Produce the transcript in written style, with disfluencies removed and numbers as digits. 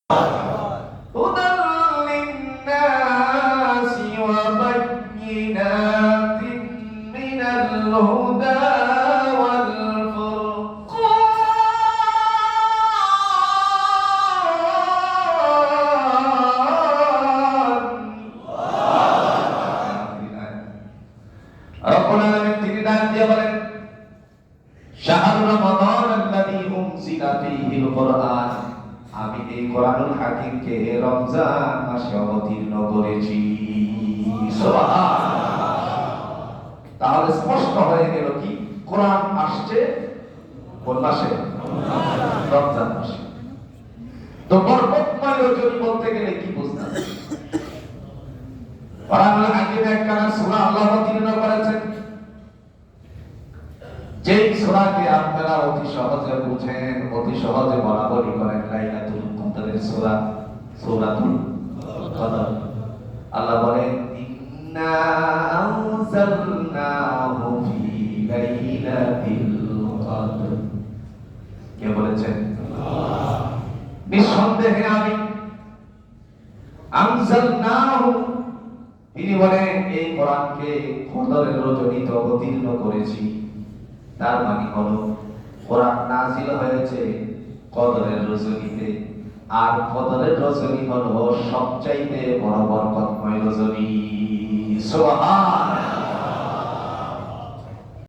هدى للناس وبينات من الهدى রব্বুল আলামিন তিনি ডাক দিয়ে বলেন শাহরু রমাদান আল্লাযী উনজিলা ফীহিল কুরআন, আমি এই কোরআনুল হাকীমকে রমজান মাসে অবতীর্ণ করেছি। সুবহানাল্লাহ। তাহলে স্পষ্ট হয়ে গেল কি কোরআন আসছে কোন মাসে? রমজান মাসে। তো বরকতময় রজনী বলতে গেলে কি বুঝতাম? কোরআনুল হাকীমে একটা সূরা আল্লাহ অবতীর্ণ করেছেন, যেই সূরাকে আপনারা অতি সহজে বুঝেন, অতি সহজে বলাবলি করেন, লাইলাতুল কদরের সূরা, সূরাতুল কদর। আল্লাহ বলেন ইন্না আনজালনাহু ফি লাইলাতিল কদর। কে বলেছেন? আল্লাহ। নিঃসন্দেহে আমি আনজালনাহু, তিনি বলেন এই কোরআনকে কদরের রজনীতে অবতীর্ণ করেছি। তার মানে হলো কোরআন নাযিল হয়েছে কদরের রজনীতে, আর কদরের রজনী হলো সবচাইতে বড় বরকতময় রজনী। সুবহানাল্লাহ।